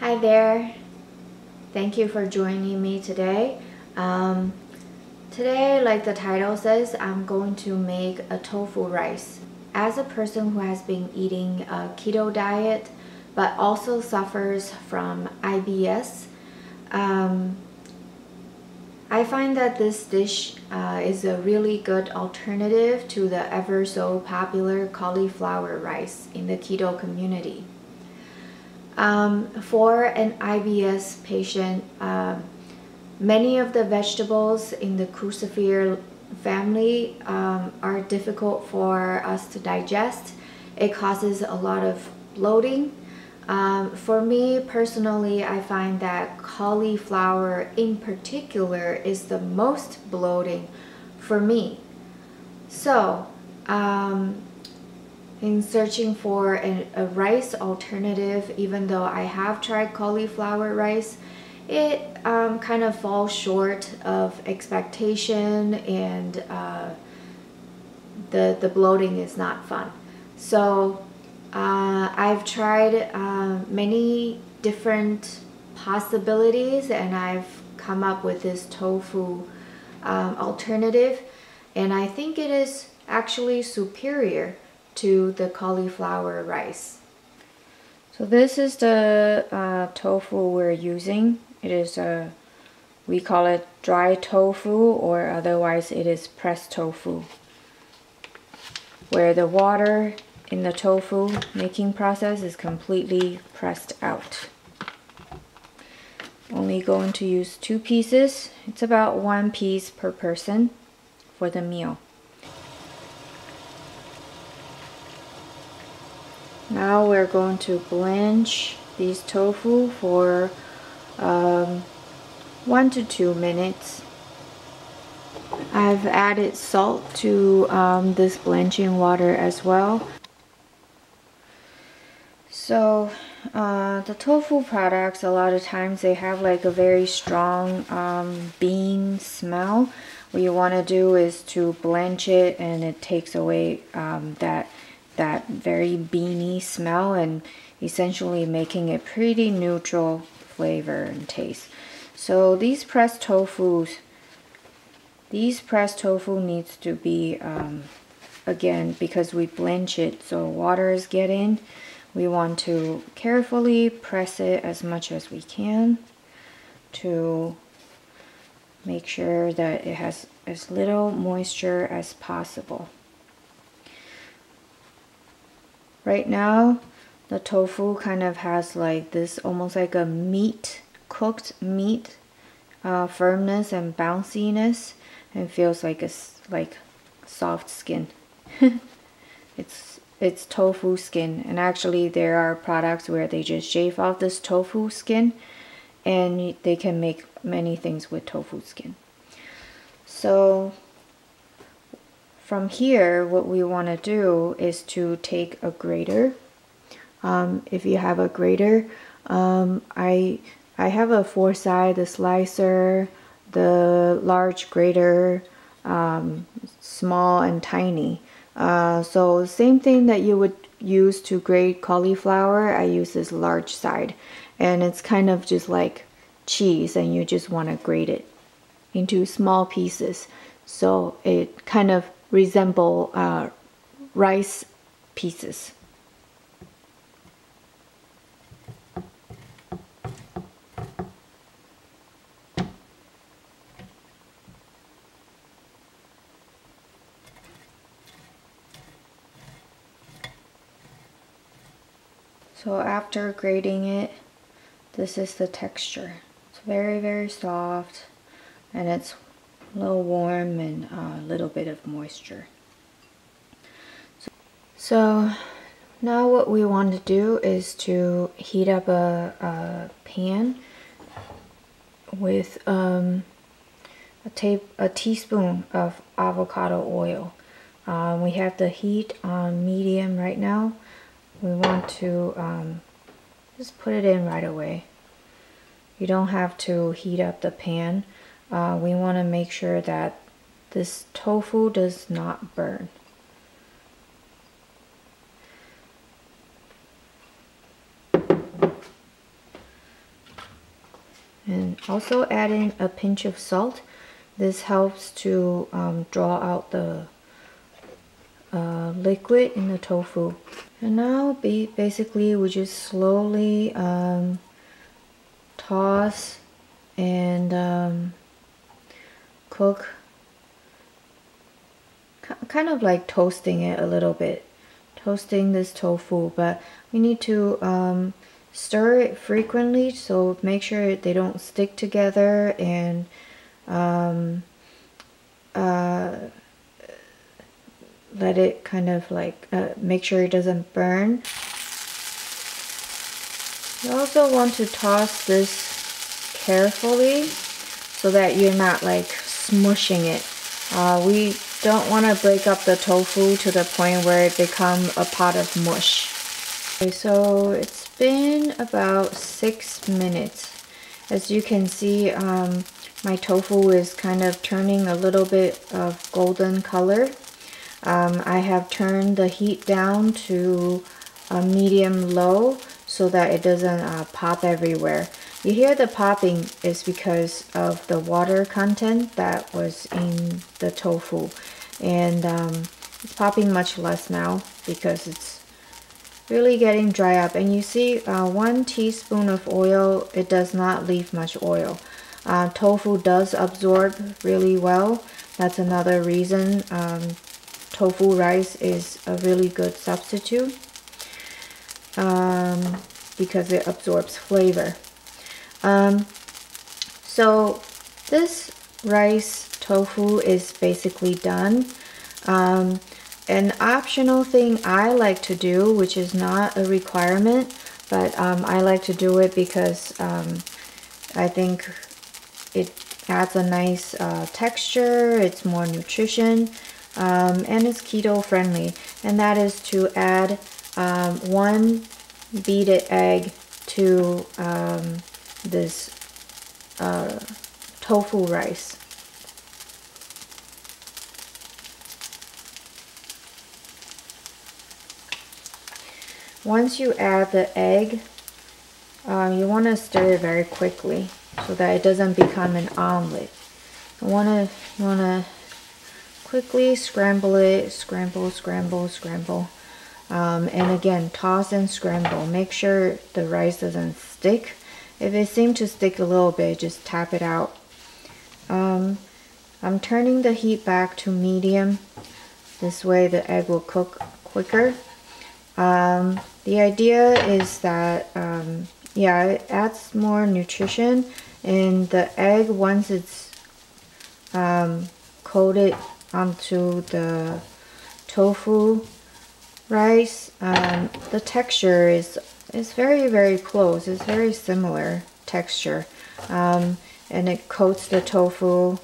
Hi there. Thank you for joining me today. Today, like the title says, I'm going to make a tofu rice. As a person who has been eating a keto diet but also suffers from IBS, I find that this dish is a really good alternative to the ever so popular cauliflower rice in the keto community. For an IBS patient, many of the vegetables in the crucifer family are difficult for us to digest. It causes a lot of bloating. For me personally, I find that cauliflower in particular is the most bloating for me. So, in searching for a rice alternative, even though I have tried cauliflower rice, it kind of falls short of expectation, and the bloating is not fun. So I've tried many different possibilities, and I've come up with this tofu alternative, and I think it is actually superior to the cauliflower rice. So this is the tofu we're using. It is we call it dry tofu, or otherwise it is pressed tofu, where the water in the tofu making process is completely pressed out. Only going to use 2 pieces. It's about 1 piece per person for the meal. Now we're going to blanch these tofu for 1 to 2 minutes. I've added salt to this blanching water as well. So the tofu products, a lot of times they have like a very strong bean smell. What you want to do is to blanch it, and it takes away that very beany smell, and essentially making it pretty neutral flavor and taste. So these pressed tofu needs to be again, because we blanch it, so water is getting. We want to carefully press it as much as we can to make sure that it has as little moisture as possible. Right now, the tofu kind of has like this, almost like a meat, cooked meat firmness and bounciness, and feels like like soft skin. It's tofu skin, and actually there are products where they just shave off this tofu skin, and they can make many things with tofu skin. So from here, what we want to do is to take a grater. If you have a grater, I have a 4-side, the slicer, the large grater, small and tiny. So same thing that you would use to grate cauliflower, I use this large side, and it's kind of just like cheese, and you just want to grate it into small pieces, so it kind of resemble rice pieces. So after grating it, this is the texture. It's very, very soft, and it's a little warm and a little bit of moisture. So now what we want to do is to heat up a pan with a teaspoon of avocado oil. We have the heat on medium right now. We want to just put it in right away. You don't have to heat up the pan. We want to make sure that this tofu does not burn. And also add in a pinch of salt. This helps to draw out the liquid in the tofu. And now basically we just slowly toss and cook, kind of like toasting it a little bit, toasting this tofu, but we need to stir it frequently, so make sure they don't stick together, and let it kind of like make sure it doesn't burn. You also want to toss this carefully so that you're not like smushing it. We don't want to break up the tofu to the point where it becomes a pot of mush. Okay, so it's been about 6 minutes. As you can see, my tofu is kind of turning a little bit of golden color. I have turned the heat down to a medium-low so that it doesn't pop everywhere. You hear the popping is because of the water content that was in the tofu, and it's popping much less now because it's really getting dry up. And you see 1 teaspoon of oil, it does not leave much oil. Tofu does absorb really well. That's another reason tofu rice is a really good substitute, because it absorbs flavor. So this rice tofu is basically done. An optional thing I like to do, which is not a requirement, but I like to do it because I think it adds a nice texture, it's more nutrition, and it's keto friendly, and that is to add 1 beaten egg to this tofu rice. Once you add the egg, you want to stir it very quickly so that it doesn't become an omelet. You want to quickly scramble it, scramble. And again, toss and scramble. Make sure the rice doesn't stick. If it seems to stick a little bit, just tap it out. I'm turning the heat back to medium. This way the egg will cook quicker. The idea is that, yeah, it adds more nutrition, and the egg, once it's coated onto the tofu rice, the texture is very close. It's very similar texture, and it coats the tofu,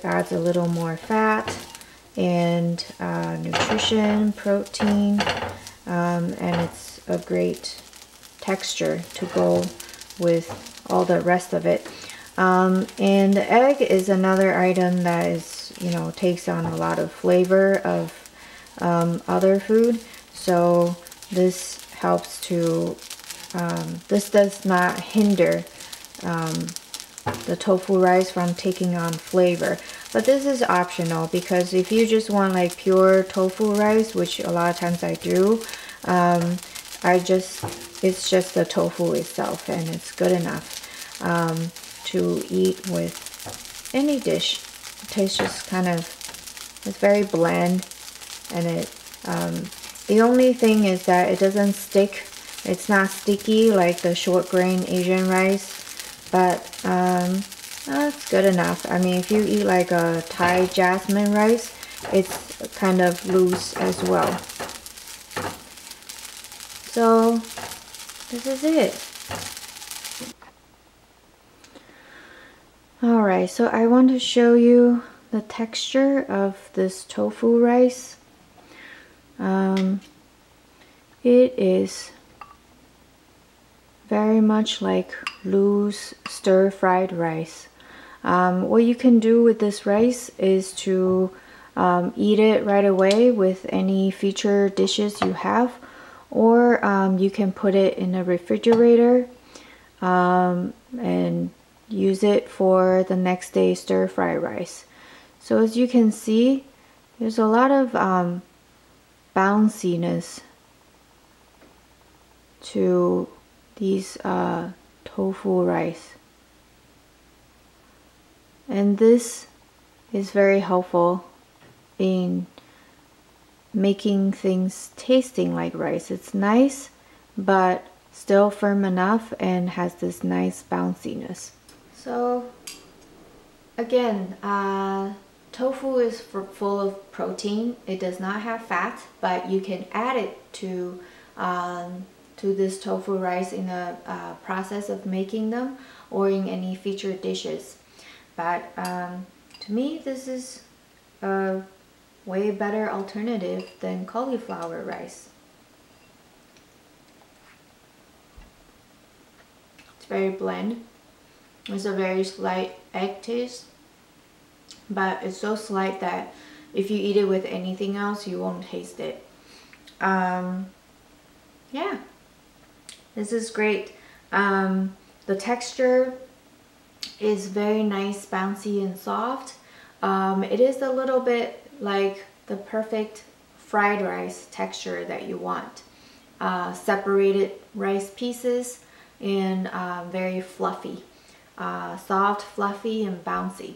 adds a little more fat and nutrition, protein, and it's a great texture to go with all the rest of it. And the egg is another item that is, you know, takes on a lot of flavor of other food, so this helps to this does not hinder the tofu rice from taking on flavor. But this is optional, because if you just want like pure tofu rice, which a lot of times I do, it's just the tofu itself, and it's good enough to eat with any dish. It tastes just kind of, it's very bland, and it the only thing is that it doesn't stick. It's not sticky like the short grain Asian rice, but it's good enough. I mean, if you eat like a Thai jasmine rice, it's kind of loose as well. So this is it. Alright, so I want to show you the texture of this tofu rice. It is very much like loose stir-fried rice. What you can do with this rice is to eat it right away with any feature dishes you have, or you can put it in a refrigerator and use it for the next day stir fry rice. So as you can see, there's a lot of bounciness to these tofu rice. And this is very helpful in making things tasting like rice. It's nice, but still firm enough and has this nice bounciness. So again, tofu is full of protein. It does not have fat, but you can add it to this tofu rice in the process of making them or in any featured dishes. But to me, this is a way better alternative than cauliflower rice. It's very bland. It's a very slight egg taste, but it's so slight that if you eat it with anything else, you won't taste it. Yeah, this is great. The texture is very nice, bouncy and soft. It is a little bit like the perfect fried rice texture that you want. Separated rice pieces and very fluffy. Soft, fluffy, and bouncy.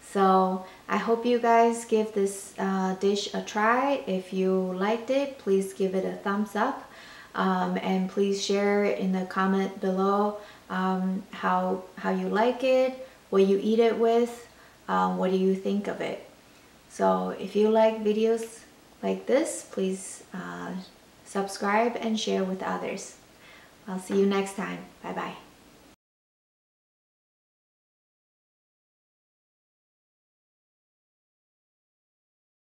So I hope you guys give this dish a try. If you liked it, please give it a thumbs up. And please share in the comment below how you like it, what you eat it with, what do you think of it. So if you like videos like this, please subscribe and share with others. I'll see you next time. Bye bye.